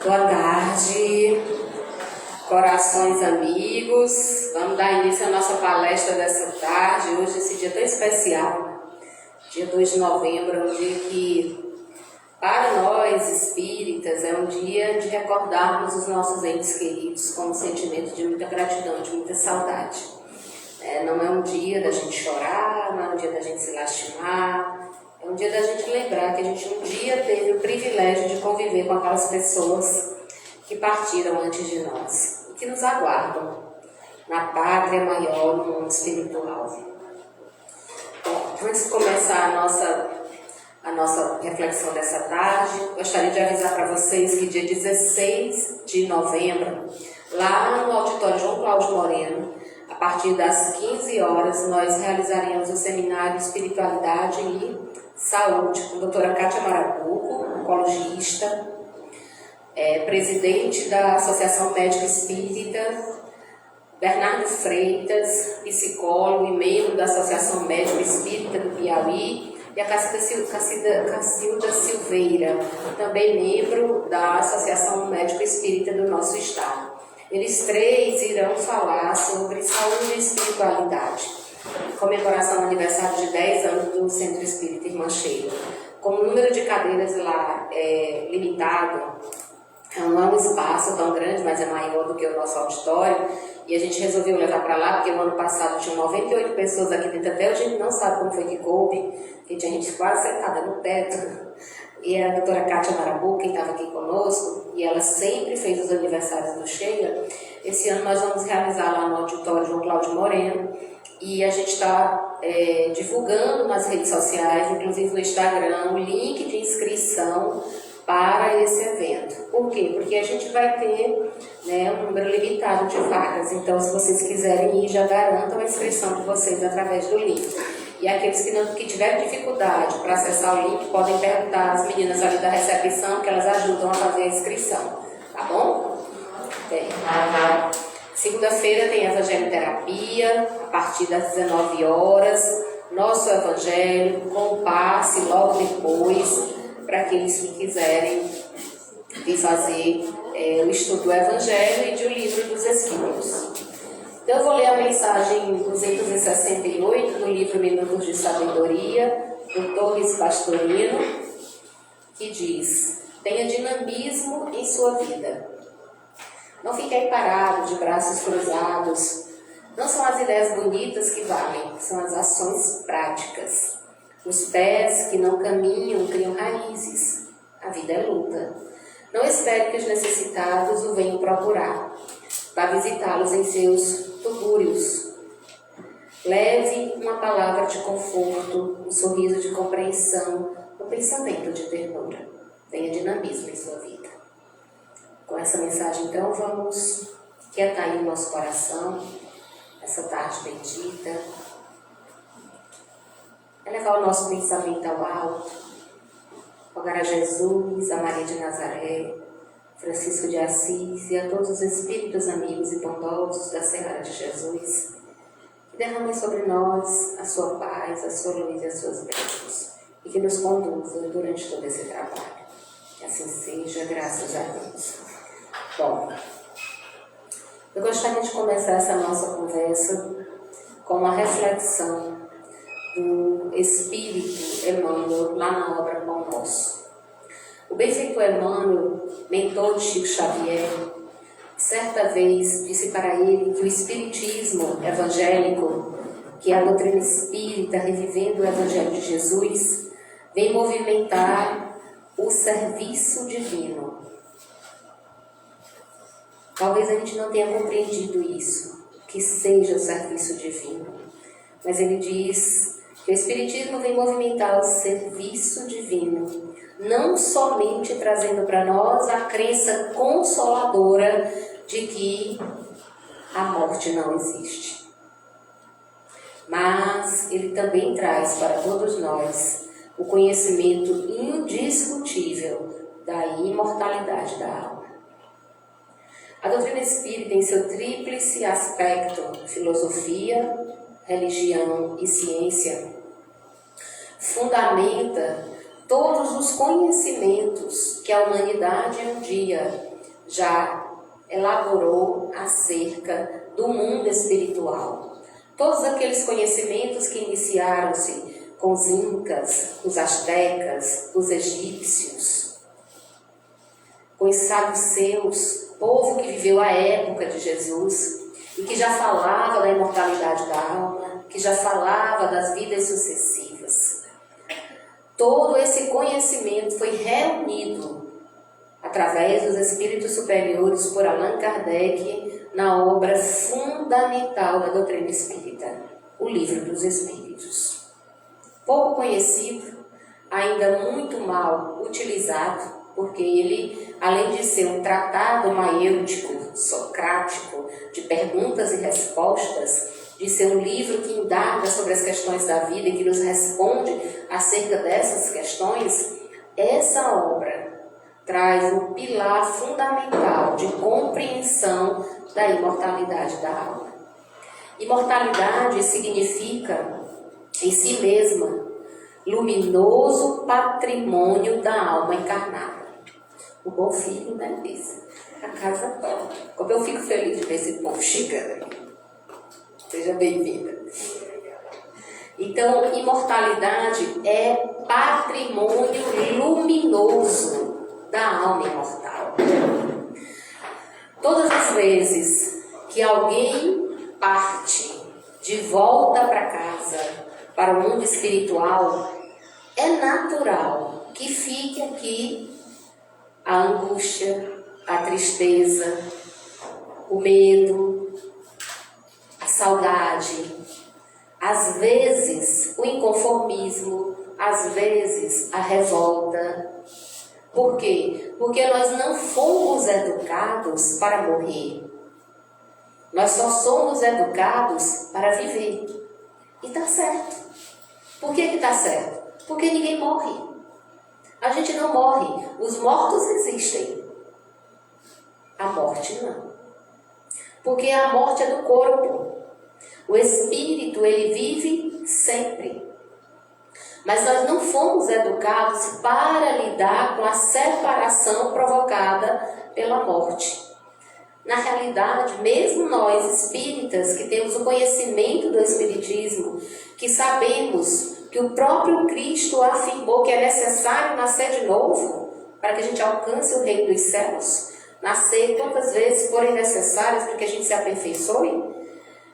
Boa tarde, corações amigos. Vamos dar início à nossa palestra dessa tarde. Hoje, esse dia tão especial, dia 2 de novembro, é um dia que, para nós espíritas, é um dia de recordarmos os nossos entes queridos com um sentimento de muita gratidão, de muita saudade. Não é um dia da gente chorar, não é um dia da gente se lastimar, é um dia da gente lembrar que a gente um dia teve o privilégio de conviver com aquelas pessoas que partiram antes de nós e que nos aguardam na pátria maior, no mundo espiritual. Bom, antes de começar a nossa reflexão dessa tarde, gostaria de avisar para vocês que dia 16 de novembro, lá no auditório João Cláudio Moreno, a partir das 15 horas, nós realizaremos o seminário Espiritualidade e Saúde com a doutora Kátia Marabuco, oncologista, presidente da Associação Médica Espírita, Bernardo Freitas, psicólogo e membro da Associação Médica Espírita do Piauí, e a Cacilda Silveira, também membro da Associação Médica Espírita do nosso estado. Eles três irão falar sobre saúde e espiritualidade, comemoração do aniversário de 10 anos do Centro Espírita Irmã Sheila. Como o número de cadeiras lá é limitado, não é um espaço tão grande, mas é maior do que o nosso auditório, e a gente resolveu levar para lá, porque o ano passado tinham 98 pessoas aqui dentro, até hoje a gente não sabe como foi que coube, porque tinha gente quase sentada no teto. E a doutora Kátia Marabuco, que estava aqui conosco, e ela sempre fez os aniversários do Sheila. Esse ano nós vamos realizar lá no auditório João Cláudio Moreno, e a gente está divulgando nas redes sociais, inclusive no Instagram, o link de inscrição para esse evento. Por quê? Porque a gente vai ter um número limitado de vagas, então se vocês quiserem ir, já garantam a inscrição de vocês através do link. E aqueles que tiverem dificuldade para acessar o link, podem perguntar às meninas ali da recepção, que elas ajudam a fazer a inscrição, tá bom? Segunda-feira tem Evangelho Terapia, a partir das 19 horas, nosso Evangelho, com passe logo depois, para aqueles que quiserem vir fazer o estudo do Evangelho e do Livro dos Espíritos. Então eu vou ler a mensagem 268 do livro Minutos de Sabedoria, do Torres Pastorino, que diz: tenha dinamismo em sua vida. Não fique aí parado, de braços cruzados. Não são as ideias bonitas que valem, são as ações práticas. Os pés que não caminham criam raízes. A vida é luta. Não espere que os necessitados o venham procurar. Vá visitá-los em seus tubúrios. Leve uma palavra de conforto, um sorriso de compreensão, um pensamento de ternura. Tenha dinamismo em sua vida. Com essa mensagem, então, vamos quietar aí o nosso coração, essa tarde bendita, elevar o nosso pensamento ao alto, rogar a Jesus, a Maria de Nazaré, Francisco de Assis e a todos os espíritos amigos e bondosos da Senhora de Jesus, que derramem sobre nós a sua paz, a sua luz e as suas bênçãos, e que nos conduzam durante todo esse trabalho. Que assim seja, graças a Deus. Bom, eu gostaria de começar essa nossa conversa com uma reflexão do Espírito Emmanuel, lá na obra Pão Nosso. O benfeitor Emmanuel, mentor de Chico Xavier, certa vez disse para ele que o espiritismo evangélico, que é a doutrina espírita revivendo o Evangelho de Jesus, vem movimentar o serviço divino. Talvez a gente não tenha compreendido isso, que seja o serviço divino, mas ele diz que o espiritismo vem movimentar o serviço divino, não somente trazendo para nós a crença consoladora de que a morte não existe, mas ele também traz para todos nós o conhecimento indiscutível da imortalidade da alma. A doutrina espírita, em seu tríplice aspecto, filosofia, religião e ciência, fundamenta todos os conhecimentos que a humanidade um dia já elaborou acerca do mundo espiritual. Todos aqueles conhecimentos que iniciaram-se com os incas, os astecas, os egípcios, com os saduceus, povo que viveu a época de Jesus e que já falava da imortalidade da alma, que já falava das vidas sucessivas. Todo esse conhecimento foi reunido através dos espíritos superiores por Allan Kardec na obra fundamental da doutrina espírita, o Livro dos Espíritos. Pouco conhecido, ainda muito mal utilizado, porque ele, além de ser um tratado maêutico, socrático, de perguntas e respostas, de ser um livro que indaga sobre as questões da vida e que nos responde acerca dessas questões, essa obra traz um pilar fundamental de compreensão da imortalidade da alma. Imortalidade significa, em si mesma, luminoso patrimônio da alma encarnada. O bom filho, né, diz? A casa toda. Como eu fico feliz de ver esse povo chegando aqui. Seja bem-vinda. Então, imortalidade é patrimônio luminoso da alma imortal. Todas as vezes que alguém parte de volta para casa, para o mundo espiritual, é natural que fique aqui a angústia, a tristeza, o medo, a saudade, às vezes o inconformismo, às vezes a revolta. Por quê? Porque nós não fomos educados para morrer. Nós só somos educados para viver. E está certo. Por que está certo? Porque ninguém morre. A gente não morre. Os mortos existem. A morte não. Porque a morte é do corpo. O espírito, ele vive sempre. Mas nós não fomos educados para lidar com a separação provocada pela morte. Na realidade, mesmo nós espíritas que temos o conhecimento do espiritismo, que sabemos que o próprio Cristo afirmou que é necessário nascer de novo para que a gente alcance o reino dos céus, nascer quantas vezes forem necessárias para que a gente se aperfeiçoe,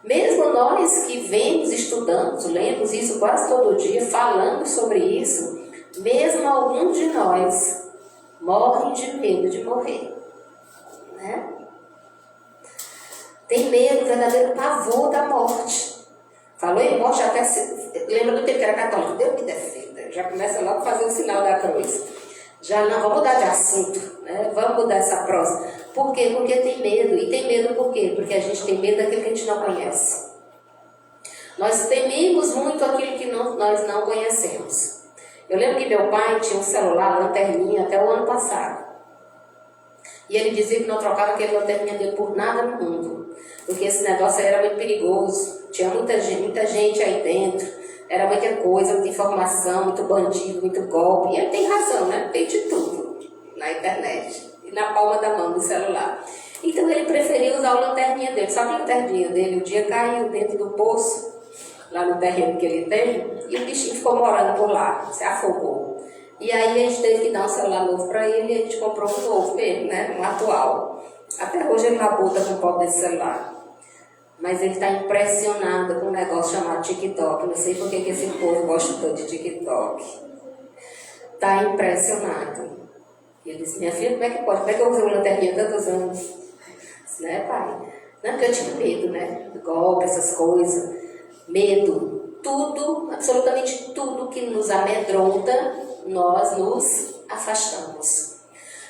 mesmo nós que vemos, estudamos, lemos isso quase todo dia, falando sobre isso, mesmo alguns de nós morrem de medo de morrer, né? Tem medo, verdadeiro pavor da morte. Falou em morte, até lembra do tempo que era católico, Deus que defenda, já começa logo a fazer o sinal da cruz. Já não, vamos mudar de assunto, né? Vamos mudar essa prosa. Por quê? Porque tem medo. E tem medo por quê? Porque a gente tem medo daquilo que a gente não conhece. Nós tememos muito aquilo que nós não conhecemos. Eu lembro que meu pai tinha um celular, lanterninha, até o ano passado. E ele dizia que não trocava aquele lanterninha dele por nada no mundo. Porque esse negócio aí era muito perigoso. Tinha muita gente aí dentro. Era muita coisa, muita informação, muito bandido, muito golpe. E ele tem razão, né? Tem de tudo na internet e na palma da mão do celular. Então ele preferia usar a lanterninha dele. Só que a lanterninha dele, o dia caiu dentro do poço, lá no terreno que ele tem, e o bichinho ficou morando por lá, se afogou. E aí a gente teve que dar um celular novo para ele e a gente comprou um novo mesmo, né? Um atual. Até hoje ele labuta com o pobre desse celular. Mas ele está impressionado com um negócio chamado TikTok. Não sei por que esse povo gosta tanto de TikTok. Está impressionado. E ele disse, minha filha, como é que pode? Como é que eu usei uma lanterninha há tantos anos? Disse, né, pai? Não é porque eu tive medo, né? Golpe, essas coisas. Medo. Tudo, absolutamente tudo que nos amedronta, nós nos afastamos.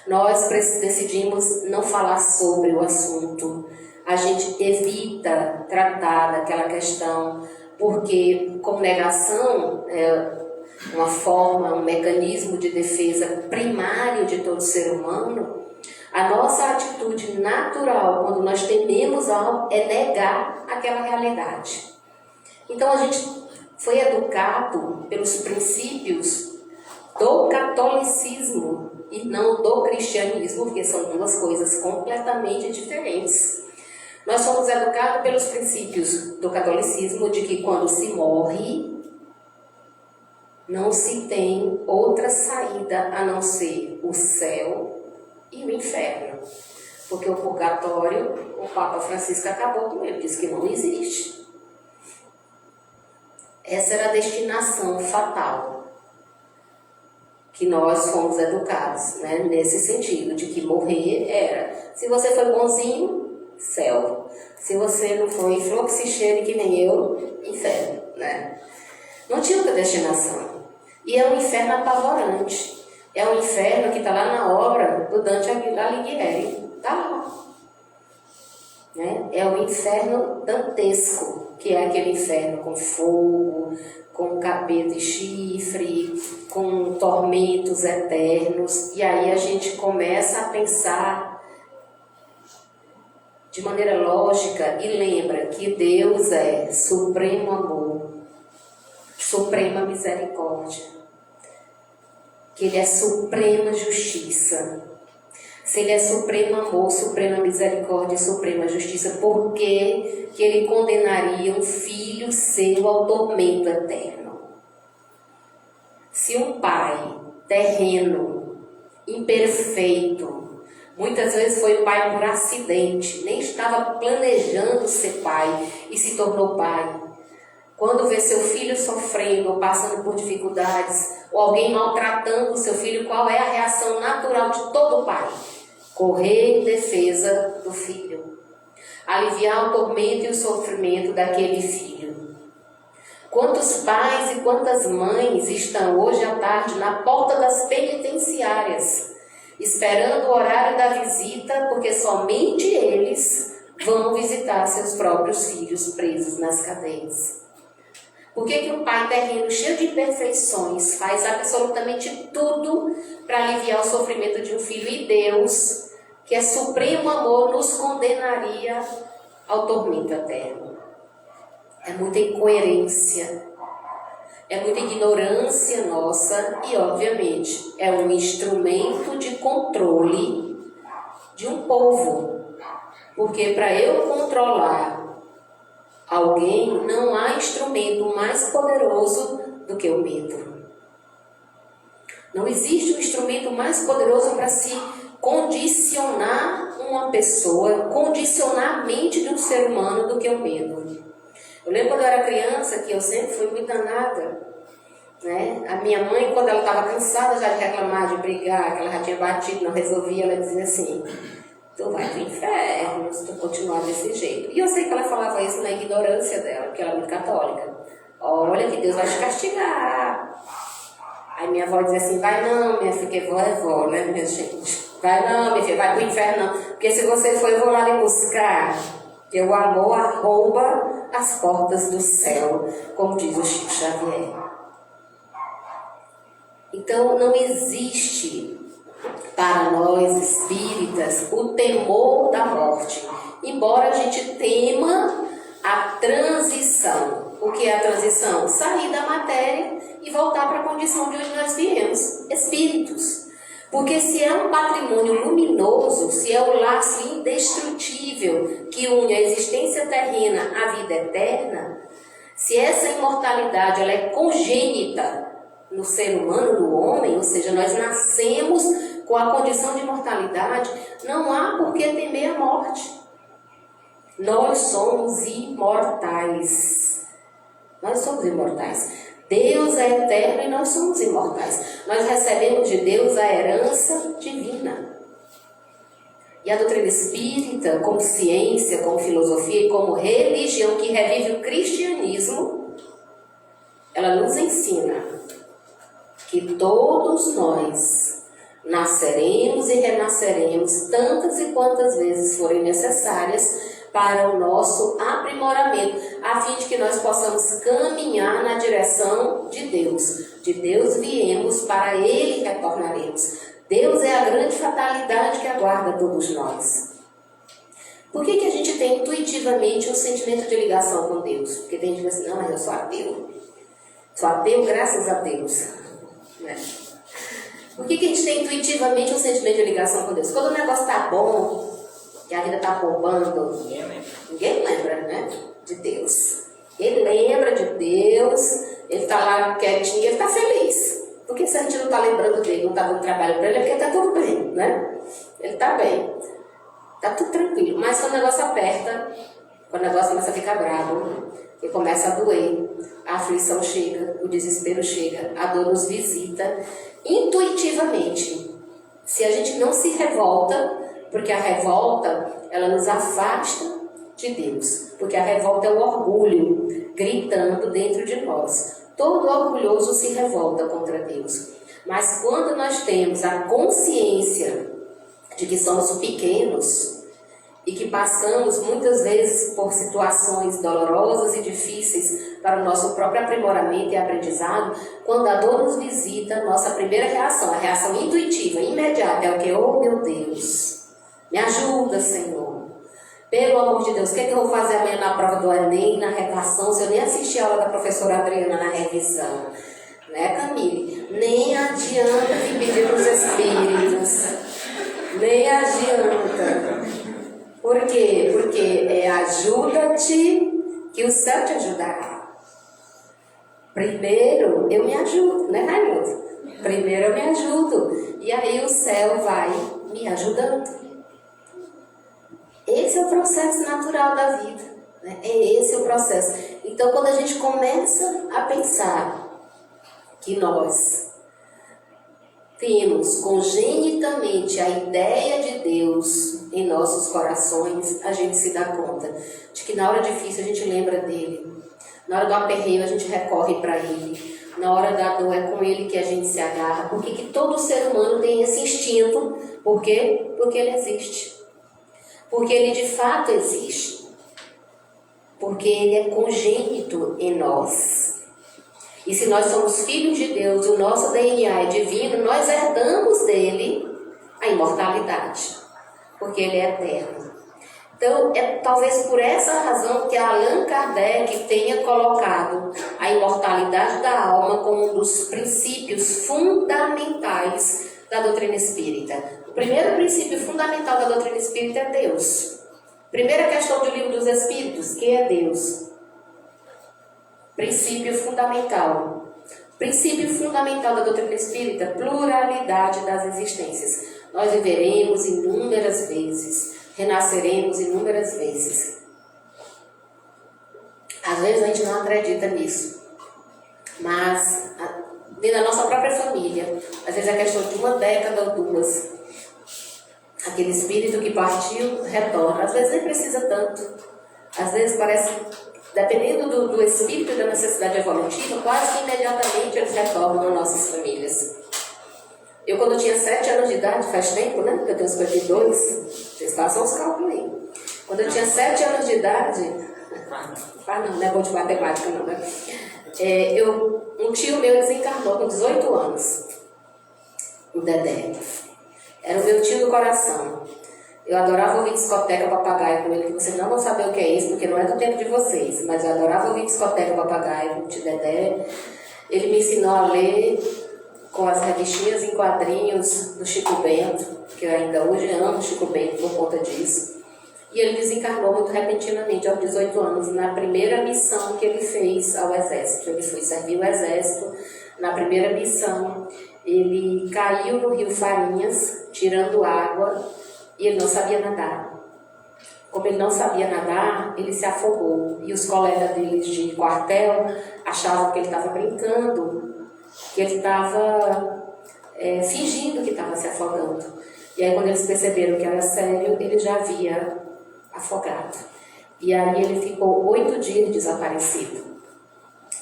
Nós decidimos não falar sobre o assunto. A gente evita tratar daquela questão, porque como negação é uma forma, um mecanismo de defesa primário de todo ser humano, a nossa atitude natural, quando nós tememos algo, é negar aquela realidade. Então a gente foi educado pelos princípios do catolicismo, e não do cristianismo, porque são duas coisas completamente diferentes. Nós fomos educados pelos princípios do catolicismo de que quando se morre, não se tem outra saída a não ser o céu e o inferno. Porque o purgatório, o Papa Francisco acabou com ele, disse que não existe. Essa era a destinação fatal que nós fomos educados, né? Nesse sentido, de que morrer era, se você foi bonzinho, céu. Se você não foi flor que se cheire que nem eu, inferno, né? Não tinha outra destinação. E é um inferno apavorante. É um inferno que está lá na obra do Dante Alighieri. Está lá. Né? É o inferno dantesco, que é aquele inferno com fogo, com capeta e chifre, com tormentos eternos. E aí a gente começa a pensar de maneira lógica e lembra que Deus é supremo amor, suprema misericórdia, que Ele é suprema justiça. Se Ele é supremo amor, suprema misericórdia e suprema justiça, por que Ele condenaria um filho seu ao tormento eterno? Se um pai terreno, imperfeito, muitas vezes foi pai por acidente, nem estava planejando ser pai e se tornou pai. Quando vê seu filho sofrendo ou passando por dificuldades, ou alguém maltratando o seu filho, qual é a reação natural de todo pai? Correr em defesa do filho. Aliviar o tormento e o sofrimento daquele filho. Quantos pais e quantas mães estão hoje à tarde na porta das penitenciárias, esperando o horário da visita, porque somente eles vão visitar seus próprios filhos presos nas cadeias? Por que um pai terreno cheio de imperfeições faz absolutamente tudo para aliviar o sofrimento de um filho, e Deus, que é supremo amor, nos condenaria ao tormento eterno? É muita incoerência, é muita ignorância nossa e, obviamente, é um instrumento de controle de um povo. Porque para eu controlar alguém, não há instrumento mais poderoso do que o medo. Não existe um instrumento mais poderoso para se condicionar uma pessoa, condicionar a mente de um ser humano do que o medo. Eu lembro quando eu era criança que eu sempre fui muito danada, né? A minha mãe, quando ela estava cansada já de reclamar, de brigar, que ela já tinha batido, não resolvia, ela dizia assim: tu vai pro inferno se tu continuar desse jeito. E eu sei que ela falava isso na ignorância dela, porque ela é muito católica. Olha que Deus vai te castigar. Aí minha avó dizia assim: vai não, minha filha, que vó é vó, né, minha gente? Vai não, minha filha, vai pro inferno não. Porque se você for, eu vou lá lhe buscar. Porque o amor arromba as portas do céu, como diz o Chico Xavier. Então não existe para nós espíritas o temor da morte, embora a gente tema a transição. O que é a transição? Sair da matéria e voltar para a condição de onde nós viemos, espíritos. Porque se é um patrimônio luminoso, se é o laço indestrutível que une a existência terrena à vida eterna, se essa imortalidade ela é congênita no ser humano, no homem, ou seja, nós nascemos com a condição de imortalidade, não há por que temer a morte. Nós somos imortais. Nós somos imortais. Deus é eterno e nós somos imortais. Nós recebemos de Deus a herança divina. E a doutrina espírita, como ciência, como filosofia e como religião que revive o cristianismo, ela nos ensina que todos nós nasceremos e renasceremos tantas e quantas vezes forem necessárias para o nosso aprimoramento, a fim de que nós possamos caminhar na direção de Deus. De Deus viemos, para Ele retornaremos. Deus é a grande fatalidade que aguarda todos nós. Por que a gente tem intuitivamente um sentimento de ligação com Deus? Porque tem gente que diz assim: não, mas eu sou ateu. Sou ateu graças a Deus. Né? Por que a gente tem intuitivamente um sentimento de ligação com Deus? Quando o negócio está bom, que a vida está bombando, ninguém lembra, né? De Deus. Ele lembra de Deus, ele está lá quietinho, ele está feliz. Por que se a gente não está lembrando dele, não está dando trabalho para ele? É porque está tudo bem, né? Ele está bem, está tudo tranquilo. Mas quando o negócio aperta, quando o negócio começa a ficar bravo, e começa a doer, a aflição chega, o desespero chega, a dor nos visita, intuitivamente. Se a gente não se revolta, porque a revolta, ela nos afasta de Deus, porque a revolta é o orgulho gritando dentro de nós. Todo orgulhoso se revolta contra Deus. Mas quando nós temos a consciência de que somos pequenos e que passamos muitas vezes por situações dolorosas e difíceis para o nosso próprio aprimoramento e aprendizado, quando a dor nos visita, nossa primeira reação, a reação intuitiva, imediata, é o que? Oh, meu Deus, me ajuda, Senhor. Pelo amor de Deus, o que eu vou fazer amanhã na prova do Enem, na redação, se eu nem assisti a aula da professora Adriana na revisão? Né, Camille? Nem adianta me pedir para os espíritos. Nem adianta. Por quê? Porque ajuda-te que o céu te ajudará. Primeiro eu me ajudo, né, Raimundo? Primeiro eu me ajudo. E aí o céu vai me ajudando. Esse é o processo natural da vida, né? Esse é o processo. Então, quando a gente começa a pensar que nós temos congenitamente a ideia de Deus em nossos corações, a gente se dá conta de que na hora difícil a gente lembra dele, na hora do aperreio a gente recorre para ele, na hora da dor é com ele que a gente se agarra. Por que todo ser humano tem esse instinto? Por quê? Porque ele existe. Porque ele de fato existe. Porque ele é congênito em nós. E se nós somos filhos de Deus, o nosso DNA é divino, nós herdamos dele a imortalidade. Porque ele é eterno. Então, é talvez por essa razão que Allan Kardec tenha colocado a imortalidade da alma como um dos princípios fundamentais da doutrina espírita. O primeiro princípio fundamental da doutrina espírita é Deus. Primeira questão do Livro dos Espíritos, quem é Deus? Princípio fundamental. Princípio fundamental da doutrina espírita, pluralidade das existências. Nós viveremos inúmeras vezes, renasceremos inúmeras vezes. Às vezes a gente não acredita nisso, mas dentro da nossa própria família, às vezes é questão de uma década ou duas. Aquele espírito que partiu retorna. Às vezes nem precisa tanto. Às vezes parece, dependendo do espírito e da necessidade evolutiva, quase que imediatamente eles retornam nas nossas famílias. Eu, quando tinha 7 anos de idade, faz tempo, né? Porque eu tenho 52, vocês façam os cálculos aí. Quando eu tinha 7 anos de idade, não é bom de matemática não, né? Um tio meu desencarnou com 18 anos, o Dedé. Era o meu tio do coração. Eu adorava ouvir discoteca papagaio com ele, que vocês não vão saber o que é isso, porque não é do tempo de vocês, mas eu adorava ouvir discoteca papagaio com o tio Dedé. Ele me ensinou a ler com as revistinhas em quadrinhos do Chico Bento, que eu ainda hoje amo Chico Bento por conta disso. E ele desencarnou muito repentinamente, aos 18 anos, na primeira missão que ele fez ao Exército. Ele foi servir o Exército. Na primeira missão, ele caiu no rio Farinhas, tirando água, e ele não sabia nadar. Como ele não sabia nadar, ele se afogou. E os colegas dele de quartel achavam que ele estava brincando, que ele estava fingindo que estava se afogando. E aí, quando eles perceberam que era sério, ele já havia afogado. E aí ele ficou 8 dias desaparecido.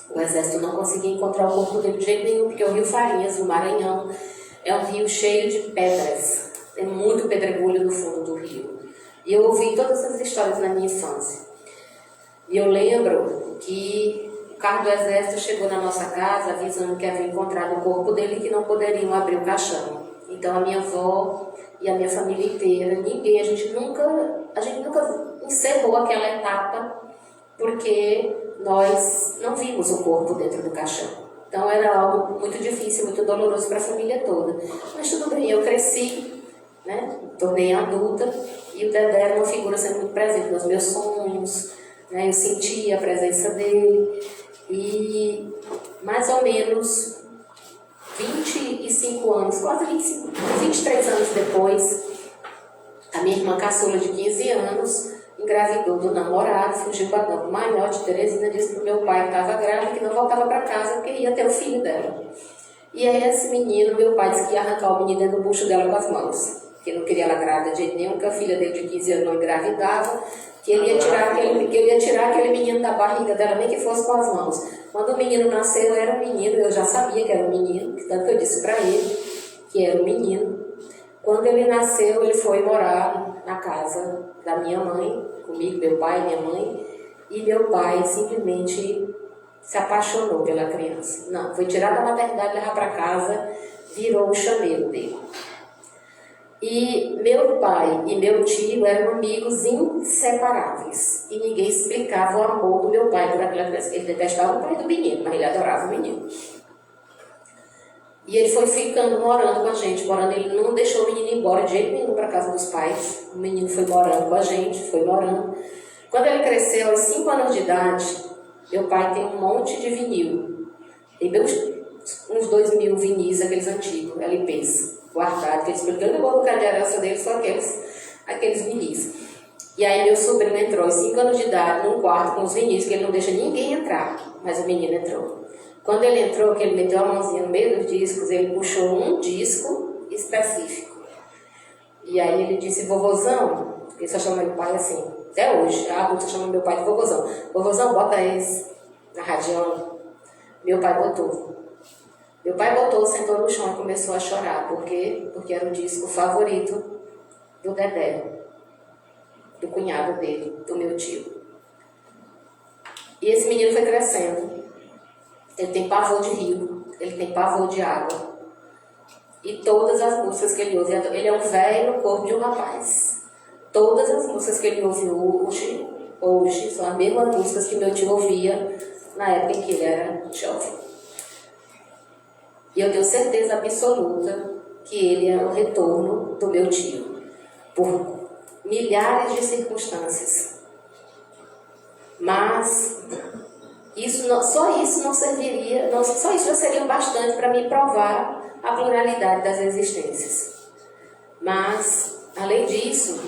O exército não conseguia encontrar o corpo dele de jeito nenhum, porque o rio Farinhas, no Maranhão, é um rio cheio de pedras. Tem muito pedregulho no fundo do rio. E eu ouvi todas essas histórias na minha infância. E eu lembro que o carro do exército chegou na nossa casa avisando que havia encontrado o corpo dele e que não poderiam abrir o caixão. Então a minha avó e a minha família inteira, ninguém, a gente nunca encerrou aquela etapa, porque nós não vimos o corpo dentro do caixão. Então era algo muito difícil, muito doloroso para a família toda. Mas tudo bem, eu cresci, né? Tornei adulta e o Dedé era uma figura sempre muito presente nos meus sonhos, né? Eu sentia a presença dele e mais ou menos 25 anos, quase 25, 23 anos depois, a minha irmã caçula de 15 anos engravidou do namorado, fugiu com a dona maior de Teresina, disse para o meu pai que estava grávida que não voltava para casa porque ia ter o filho dela. E aí esse menino, meu pai disse que ia arrancar o menino dentro do bucho dela com as mãos, que não queria ela grávida de jeito nenhum, que a filha dele de 15 anos não engravidava, que ele ia tirar aquele menino da barriga dela, nem que fosse com as mãos. Quando o menino nasceu, era um menino, eu já sabia que era um menino, tanto que eu disse para ele que era um menino. Quando ele nasceu, ele foi morar na casa da minha mãe, comigo, meu pai e minha mãe, e meu pai simplesmente se apaixonou pela criança. Não, foi tirar da maternidade, levar para casa, virou o chameiro dele. E meu pai e meu tio eram amigos inseparáveis, e ninguém explicava o amor do meu pai por aquela criança. Ele detestava o pai do menino, mas ele adorava o menino. E ele foi ficando, morando com a gente, ele não deixou o menino ir embora de jeito nenhum para casa dos pais. O menino foi morando com a gente, foi morando. Quando ele cresceu, aos 5 anos de idade, meu pai tem um monte de vinil. Tem uns 2.000 vinis, aqueles antigos, LPs, guardados, que eles explicando o bom de herança dele, só aqueles vinis. E aí meu sobrinho entrou aos 5 anos de idade num quarto com os vinis, que ele não deixa ninguém entrar, mas o menino entrou. Quando ele entrou, que ele meteu a mãozinha no meio dos discos, ele puxou um disco específico. E aí ele disse, vovôzão, ele só chama meu pai assim, até hoje, a adulta chama meu pai de vovôzão. Vovôzão, bota esse na radião. Meu pai botou. Meu pai botou, sentou no chão e começou a chorar. Por quê? Porque era o disco favorito do Dedé, do cunhado dele, do meu tio. E esse menino foi crescendo. Ele tem pavor de rio, ele tem pavor de água. E todas as músicas que ele ouve, ele é um velho no corpo de um rapaz. Todas as músicas que ele ouve hoje são as mesmas músicas que meu tio ouvia na época em que ele era jovem. E eu tenho certeza absoluta que ele é o retorno do meu tio, por milhares de circunstâncias. Mas só isso não serviria, só isso já seria bastante para me provar a pluralidade das existências. Mas, além disso,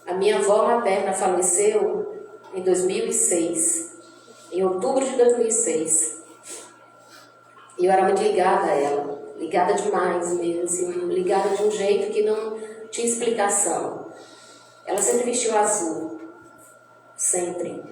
a minha avó materna faleceu em 2006, em outubro de 2006. E eu era muito ligada a ela, ligada demais mesmo, assim, ligada de um jeito que não tinha explicação. Ela sempre vestiu azul, sempre.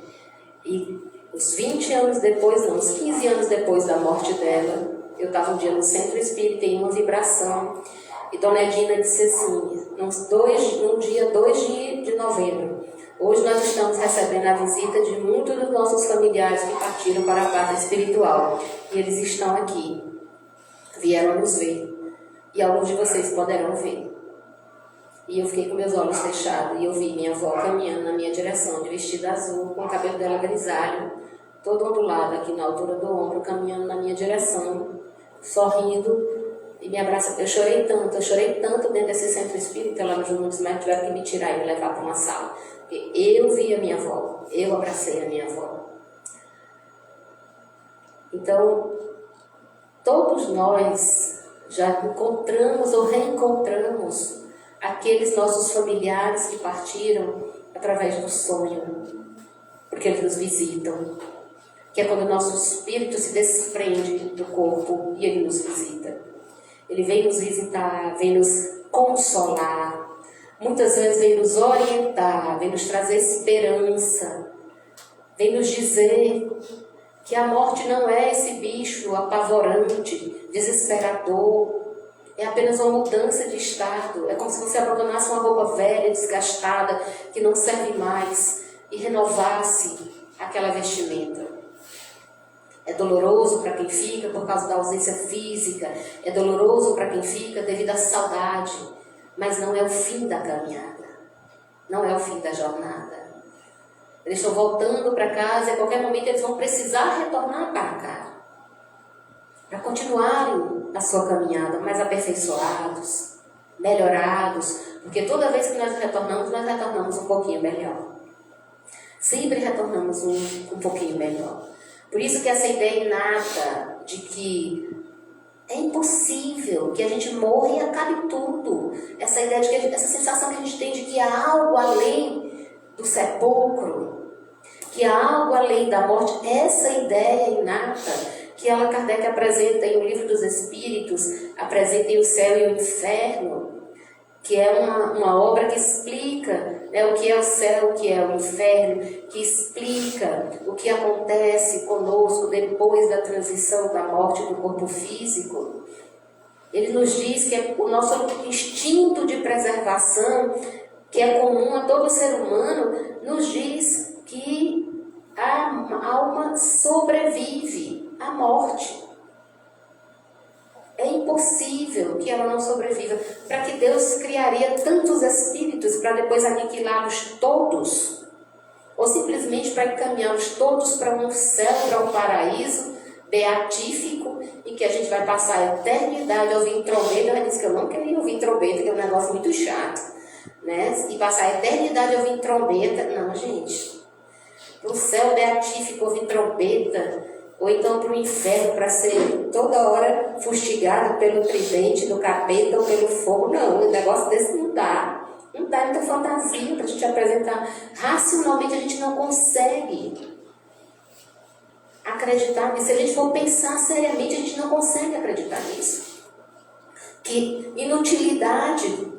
E uns 20 anos depois, não, uns 15 anos depois da morte dela, eu estava um dia no centro espírita em uma vibração, e Dona Edina disse assim, no dia 2 de novembro, hoje nós estamos recebendo a visita de muitos dos nossos familiares que partiram para a pátria espiritual, e eles estão aqui, vieram nos ver, e alguns de vocês poderão ver. E eu fiquei com meus olhos fechados, e eu vi minha avó caminhando na minha direção, de vestido azul, com o cabelo dela grisalho, todo ondulado aqui na altura do ombro, caminhando na minha direção, sorrindo, e me abraçando. Eu chorei tanto dentro desse centro espírita, lá no Júnior dos Médicos, tiveram que me tirar e me levar para uma sala. Porque eu vi a minha avó, eu abracei a minha avó. Então, todos nós já encontramos ou reencontramos aqueles nossos familiares que partiram através do sonho, porque eles nos visitam, que é quando o nosso espírito se desprende do corpo e ele nos visita. Ele vem nos visitar, vem nos consolar, muitas vezes vem nos orientar, vem nos trazer esperança, vem nos dizer que a morte não é esse bicho apavorante, desesperador, é apenas uma mudança de estado, é como se você abandonasse uma roupa velha, desgastada, que não serve mais, e renovasse aquela vestimenta. É doloroso para quem fica por causa da ausência física, é doloroso para quem fica devido à saudade, mas não é o fim da caminhada, não é o fim da jornada. Eles estão voltando para casa e a qualquer momento eles vão precisar retornar para cá. para continuarem a sua caminhada mais aperfeiçoados, melhorados, porque toda vez que nós retornamos um pouquinho melhor. Sempre retornamos um pouquinho melhor. Por isso que essa ideia inata de que é impossível que a gente morra e acabe tudo. Essa ideia de que essa sensação que a gente tem de que há algo além do sepulcro, que há algo além da morte, essa ideia inata que Allan Kardec apresenta em O Livro dos Espíritos, apresenta em O Céu e o Inferno, que é uma obra que explica, né, o que é o céu, o que é o inferno, que explica o que acontece conosco depois da transição da morte do corpo físico. Ele nos diz que o nosso instinto de preservação, que é comum a todo ser humano, nos diz que a alma sobrevive à morte. É impossível que ela não sobreviva. Para que Deus criaria tantos espíritos para depois aniquilá-los todos? Ou simplesmente para encaminhá-los todos para um céu, para um paraíso beatífico, em que a gente vai passar a eternidade ouvindo trombeta? Ela disse que eu não queria ouvir trombeta, que é um negócio muito chato, né? E passar a eternidade ouvindo trombeta, não, gente. Para o céu beatífico ouvindo trombeta, ou então para o inferno, para ser toda hora fustigado pelo tridente do capeta ou pelo fogo. Não, um negócio desse não dá. Não dá muita fantasia para a gente apresentar. Racionalmente a gente não consegue acreditar nisso. Se a gente for pensar seriamente, a gente não consegue acreditar nisso. Que inutilidade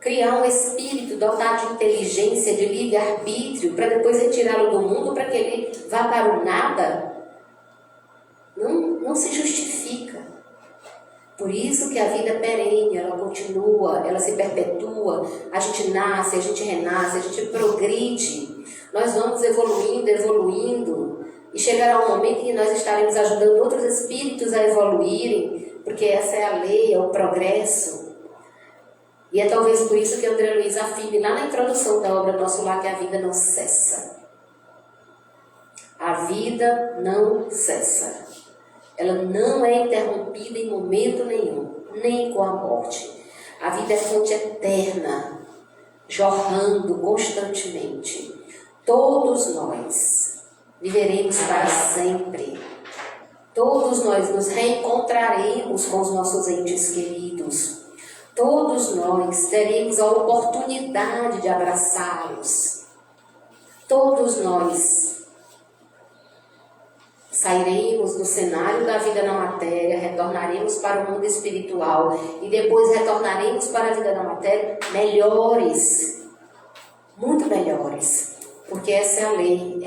criar um espírito dotado de inteligência, de livre-arbítrio, para depois retirá-lo do mundo, para que ele vá para o nada. Não se justifica. Por isso que a vida é perene, ela continua, ela se perpetua. A gente nasce, a gente renasce, a gente progride. Nós vamos evoluindo. E chegará um momento em que nós estaremos ajudando outros espíritos a evoluírem, porque essa é a lei, é o progresso. E é talvez por isso que André Luiz afirme lá na introdução da obra Nosso Lar que a vida não cessa. A vida não cessa. Ela não é interrompida em momento nenhum, nem com a morte. A vida é fonte eterna, jorrando constantemente. Todos nós viveremos para sempre. Todos nós nos reencontraremos com os nossos entes queridos. Todos nós teremos a oportunidade de abraçá-los. Todos nós sairemos do cenário da vida na matéria, retornaremos para o mundo espiritual e depois retornaremos para a vida na matéria melhores, muito melhores, porque essa é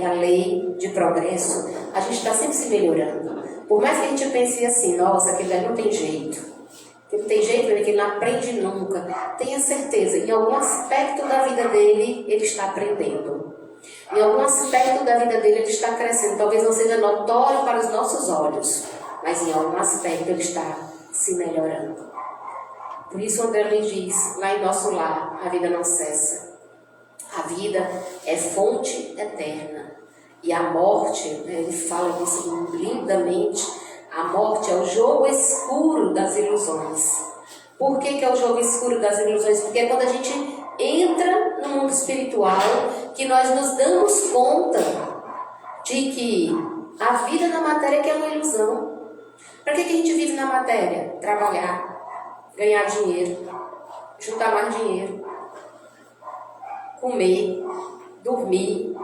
a lei de progresso. A gente está sempre se melhorando. Por mais que a gente pense assim, nossa, aquele não tem jeito, que não tem jeito, que ele não aprende nunca. Tenha certeza, em algum aspecto da vida dele, ele está aprendendo. Em algum aspecto da vida dele, ele está crescendo. Talvez não seja notório para os nossos olhos, mas em algum aspecto ele está se melhorando. Por isso André Luiz diz, lá em Nosso Lar, a vida não cessa. A vida é fonte eterna. E a morte, ele fala disso lindamente, a morte é o jogo escuro das ilusões. Por que é o jogo escuro das ilusões? Porque é quando a gente entra no mundo espiritual que nós nos damos conta de que a vida na matéria é uma ilusão. Para que a gente vive na matéria? Trabalhar, ganhar dinheiro, juntar mais dinheiro, comer, dormir,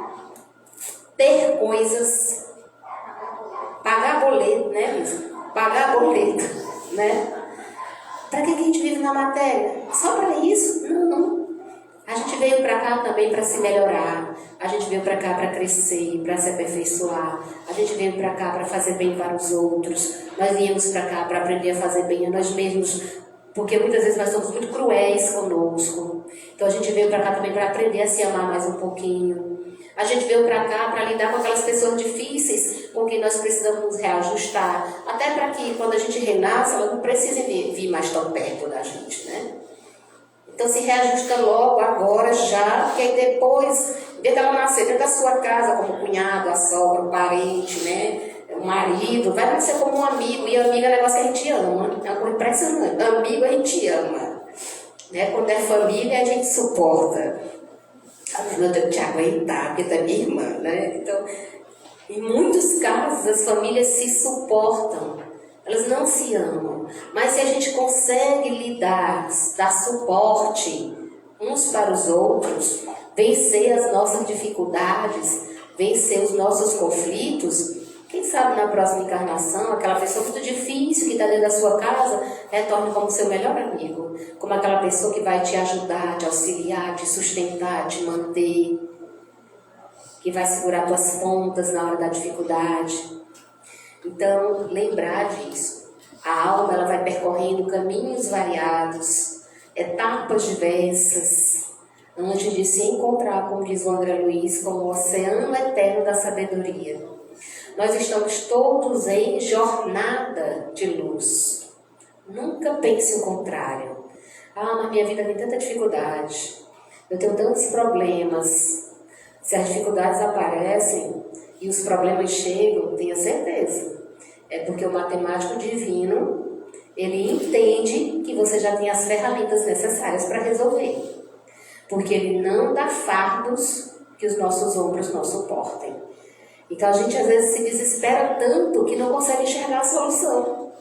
ter coisas, pagar boleto, né, Lisa? Pagar boleto, né? Para que a gente vive na matéria? Só para isso? Não. A gente veio para cá também para se melhorar. A gente veio para cá para crescer, para se aperfeiçoar. A gente veio para cá para fazer bem para os outros. Nós viemos para cá para aprender a fazer bem a nós mesmos, porque muitas vezes nós somos muito cruéis conosco. Então a gente veio para cá também para aprender a se amar mais um pouquinho. A gente veio para cá para lidar com aquelas pessoas difíceis com quem nós precisamos nos reajustar. Até para que quando a gente renasce, elas não precisem vir mais tão perto da gente, né? Então se reajusta logo, agora, já, porque aí depois, em vez dela nascer dentro da sua casa, como cunhado, a sogra, o parente, né? marido, vai nascer como um amigo, e amigo é um negócio que a gente ama, é uma coisa impressionante. Amigo a gente ama, né? Quando é família a gente suporta. Eu tenho que te aguentar, porque tu é minha irmã, né? Então, em muitos casos as famílias se suportam, elas não se amam, mas se a gente consegue lidar, dar suporte uns para os outros, vencer as nossas dificuldades, vencer os nossos conflitos, quem sabe na próxima encarnação, aquela pessoa muito difícil que está dentro da sua casa, retorne como seu melhor amigo, como aquela pessoa que vai te ajudar, te auxiliar, te sustentar, te manter, que vai segurar tuas pontas na hora da dificuldade. Então, lembrar disso. A alma ela vai percorrendo caminhos variados, etapas diversas, antes de se encontrar, como diz o André Luiz, com o oceano eterno da sabedoria. Nós estamos todos em jornada de luz. Nunca pense o contrário. Mas minha vida tem tanta dificuldade, eu tenho tantos problemas. Se as dificuldades aparecem e os problemas chegam, tenha certeza. É porque o matemático divino, ele entende que você já tem as ferramentas necessárias para resolver. Porque ele não dá fardos que os nossos ombros não suportem. Então a gente às vezes se desespera tanto que não consegue enxergar a solução.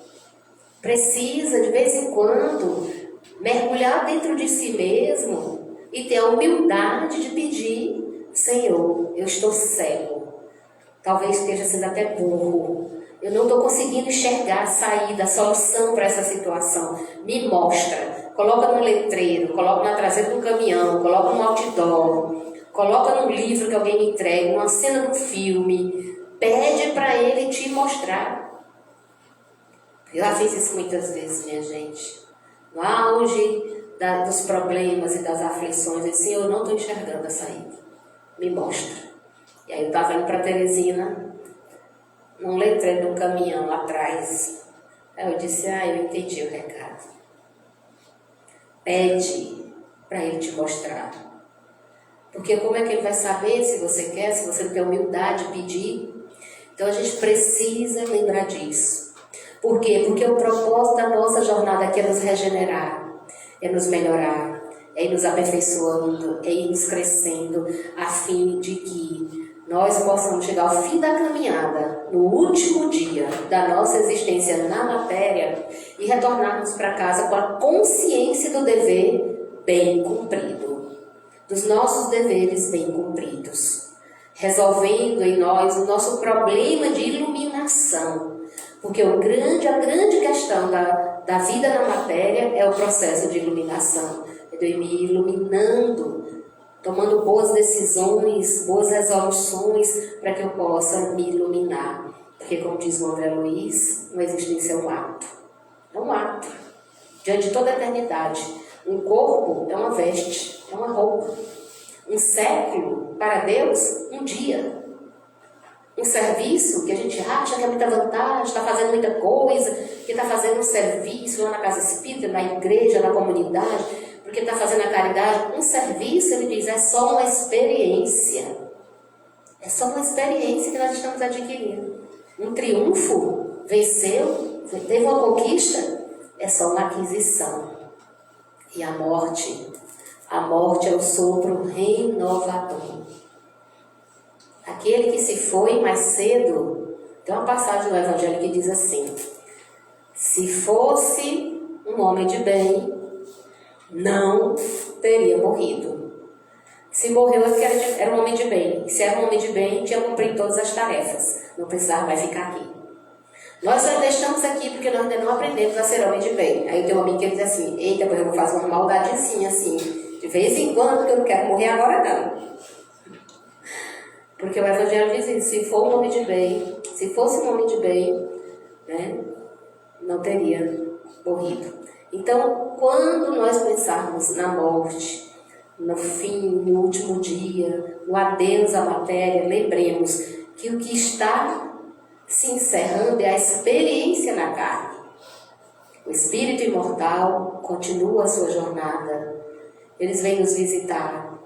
Precisa, de vez em quando, mergulhar dentro de si mesmo e ter a humildade de pedir: Senhor, eu estou cego, talvez esteja sendo até burro, eu não estou conseguindo enxergar a saída, a solução para essa situação, me mostra, coloca num letreiro, coloca na traseira de um caminhão, coloca num outdoor, coloca num livro que alguém me entrega, numa cena do filme, pede para ele te mostrar. Eu já fiz isso muitas vezes, minha gente, no auge dos problemas e das aflições, eu disse: eu não estou enxergando a saída. Me mostra. E aí eu estava indo para Teresina, num letreiro de um caminhão lá atrás. Aí eu disse: eu entendi o recado. Pede para ele te mostrar. Porque como é que ele vai saber se você quer, se você não tem humildade de pedir? Então a gente precisa lembrar disso. Por quê? Porque o propósito da nossa jornada aqui é nos regenerar, é nos melhorar, é ir nos aperfeiçoando, é ir nos crescendo, a fim de que nós possamos chegar ao fim da caminhada, no último dia da nossa existência na matéria, e retornarmos para casa com a consciência do dever bem cumprido, dos nossos deveres bem cumpridos, resolvendo em nós o nosso problema de iluminação, porque a grande questão da vida na matéria é o processo de iluminação. Eu ir me iluminando, tomando boas decisões, boas resoluções, para que eu possa me iluminar. Porque, como diz o André Luiz, uma existência é um ato. É um ato. Diante de toda a eternidade. Um corpo é uma veste, é uma roupa. Um século, para Deus, um dia. Um serviço que a gente acha que é muita vantagem, está fazendo muita coisa, que está fazendo um serviço lá na casa espírita, na igreja, na comunidade, porque está fazendo a caridade. Um serviço, ele diz, é só uma experiência. É só uma experiência que nós estamos adquirindo. Um triunfo, venceu, teve uma conquista, é só uma aquisição. E a morte é o sopro renovador. Aquele que se foi mais cedo, tem uma passagem no Evangelho que diz assim: se fosse um homem de bem, não teria morrido. Se morreu é porque era um homem de bem. Se era um homem de bem, tinha cumprido todas as tarefas. Não precisava mais ficar aqui. Nós só estamos aqui porque nós ainda não aprendemos a ser homem de bem. Aí tem um amigo que diz assim: eita, pois eu vou fazer uma maldadezinha assim, de vez em quando, porque eu não quero morrer agora não. Porque o Evangelho diz isso: se for um homem de bem, se fosse um homem de bem, né, não teria morrido. Então, quando nós pensarmos na morte, no fim, no último dia, no adeus à matéria, lembremos que o que está se encerrando é a experiência na carne. O espírito imortal continua a sua jornada. Eles vêm nos visitar,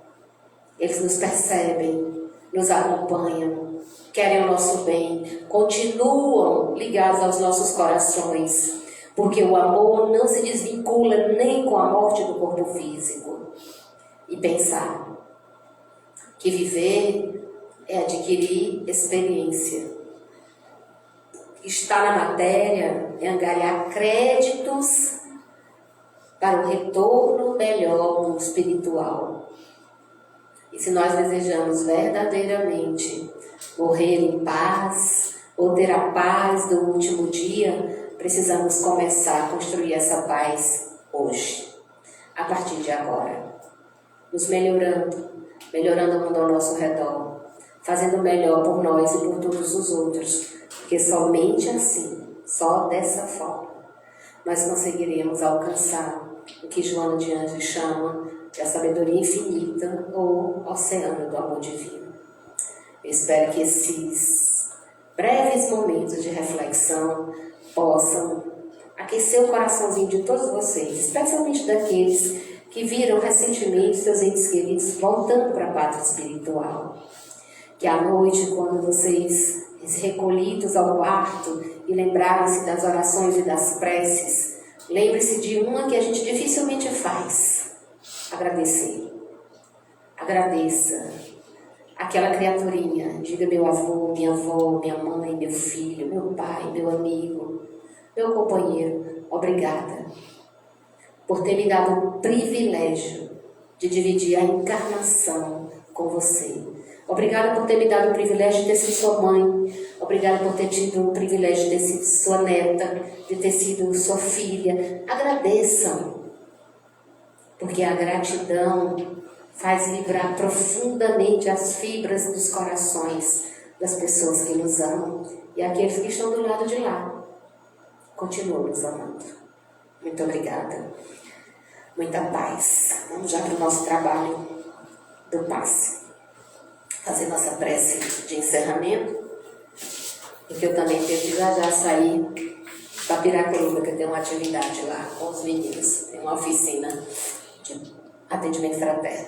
eles nos percebem, nos acompanham, querem o nosso bem, continuam ligados aos nossos corações, porque o amor não se desvincula nem com a morte do corpo físico. E pensar que viver é adquirir experiência. Estar na matéria é angariar créditos para o retorno melhor no espiritual. E se nós desejamos verdadeiramente morrer em paz ou ter a paz do último dia, precisamos começar a construir essa paz hoje, a partir de agora. Nos melhorando o mundo ao nosso redor, fazendo o melhor por nós e por todos os outros, porque somente assim, só dessa forma, nós conseguiremos alcançar o que Joana de Ângeles chama de a sabedoria infinita ou oceano do amor divino. Eu espero que esses breves momentos de reflexão possam aquecer o coraçãozinho de todos vocês, especialmente daqueles que viram recentemente seus entes queridos voltando para a pátria espiritual. Que à noite, quando vocês recolhidos ao quarto e lembrarem-se das orações e das preces, lembre-se de uma que a gente dificilmente faz: agradecer. Agradeça aquela criaturinha, diga meu avô, minha avó, minha mãe, meu filho, meu pai, meu amigo, meu companheiro, obrigada por ter me dado o privilégio de dividir a encarnação com você. Obrigada por ter me dado o privilégio de ter sido sua mãe. Obrigada por ter tido o privilégio de ter sido sua neta, de ter sido sua filha. Agradeçam, porque a gratidão faz vibrar profundamente as fibras dos corações das pessoas que nos amam e aqueles que estão do lado de lá. Continuam nos amando. Muito obrigada. Muita paz. Vamos já para o nosso trabalho do passe. Fazer nossa prece de encerramento. Porque eu também tenho que já sair para Piracuruba, que eu tenho uma atividade lá com os meninos. Tem uma oficina de atendimento fraterno.